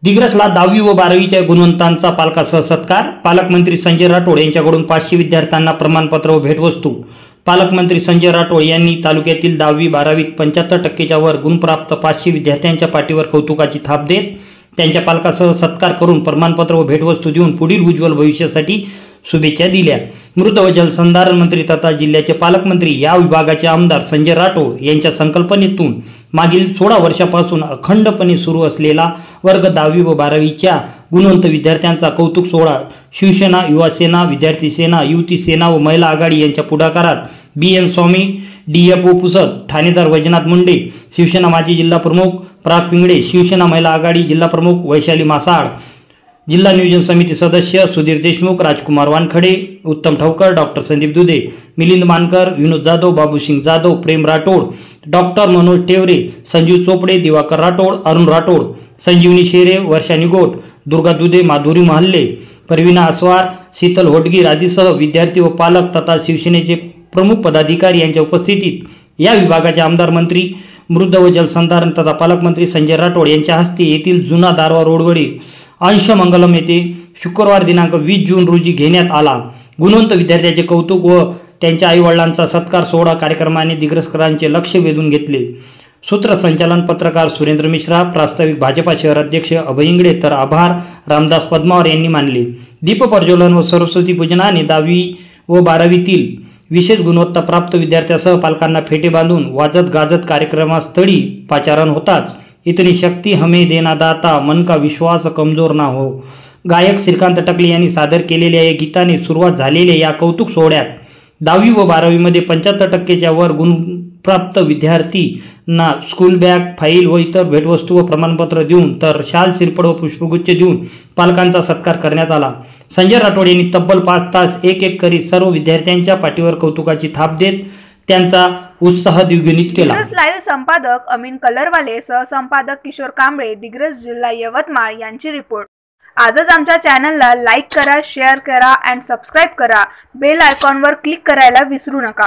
दिग्रसला 10वी व 12वीच्या गुणवंतांचा पालकासह सत्कार। पालकमंत्री संजय राठोड यांच्याकडून 500 विद्यार्थ्यांना प्रमाणपत्र व भेटवस्तू। पालकमंत्री संजय राठोड यांनी तालुक्यातील 10वी 12वीत 75% वर गुणप्राप्त 500 विद्यार्थ्यांच्या पाठीवर कौतुकाची थाप देत त्यांच्या पालकासह सत्कार करून प्रमाणपत्र व भेटवस्तू देऊन पुढील उज्ज्वल भविष्यासाठी शुभेच्छा दिल्या। मृत व जलसंधारण मंत्री तथा जिल्ह्याचे पालकमंत्री या विभागाचे आमदार संजय राठोड यांच्या संकल्पनेतून मागील 16 वर्षापासून अखंडपणे सुरू असलेला वर्ग 10वी व 12वीच्या गुणवंत विद्यार्थ्यांचा कौतुक सोहळा शिवसेना, युवा सेना, विद्यार्थी सेना, युवती सेना व महिला आघाडी यांच्या पुढाकारात BN स्वामी, DFO पुसद, ठाणेदार वैजनाथ मुंडे, शिवसेना माजी जिल्हा प्रमुख पराग पिंगळे, शिवसेना महिला आघाडी जिल्हा प्रमुख वैशाली मासाळ, जिल्हा नियोजन समिती सदस्य सुधीर देशमुख, राजकुमार वानखडे, उत्तम ठवकर, डॉक्टर संदीप दुधे, मिलिंद मानकर, विनोद जाधव, बाबूसिंग जाधव, प्रेम राठोड, डॉक्टर मनोज टेवरे, संजीव चोपडे, दिवाकर राठोड, अरुण राठोड, संजीवनी शेरे, वर्षा निगोट, दुर्गा दुधे, माधुरी महाल्ले, परवीना आसवार, शीतल होटगीर आदीसह विद्यार्थी व पालक तथा शिवसेनेचे प्रमुख पदाधिकारी यांच्या उपस्थितीत या विभागाचे आमदार मंत्री मृद व जलसंधारण तथा पालकमंत्री संजय राठोड यांच्या हस्ते येथील जुना दारवा रोडवरील अंशमंगलम येथे शुक्रवार दिनांक 20 जून रोजी घेण्यात आला। गुणवंत विद्यार्थ्यांचे कौतुक व त्यांच्या आईवडिलांचा सत्कार सोहळा कार्यक्रमाने दिग्रसकरांचे लक्ष वेधून घेतले। सूत्रसंचालन पत्रकार सुरेंद्र मिश्रा, प्रास्ताविक भाजपा शहर अध्यक्ष अभय इंगळे तर आभार रामदास पद्मावर यांनी मानले। दीप प्रज्वलन व सरस्वती पूजनाने 10वी व 12वीतील विशेष गुणवत्ता प्राप्त विद्यार्थ्यांसह पालकांना फेटे बांधून वाजत गाजत कार्यक्रमास्थळी पाचारण होताच इतनी शक्ति हमें देना दाता, मन का विश्वास कमजोर ना हो, गायक श्रीकांत टकले यांनी सादर केलेल्या या गीताने सुरुवात झालेल्या या कौतुक सोहळ्यात 10वी व 12वीमध्ये 75% वर गुणप्राप्त विद्यार्थ्यांना स्कूल बॅग, फाईल व इतर भेटवस्तू व प्रमाणपत्र देऊन तर शाल, शिरपड व पुष्पगुच्छ देऊन पालकांचा सत्कार करण्यात आला। संजय राठोड यांनी तब्बल 5 तास एक करीत सर्व विद्यार्थ्यांच्या पाठीवर कौतुकाची थाप देत त्यांचा उत्साह द्विगुणित केला। दिग्रस लाईव्ह संपादक अमीन कलरवाले, सहसंपादक किशोर कांबळे, दिग्रस जिल्हा यवतमाळ यांची रिपोर्ट। आजच आमच्या चॅनलला लाईक करा, शेअर करा आणि सबस्क्राइब करा। बेल आयकॉनवर क्लिक करायला विसरू नका।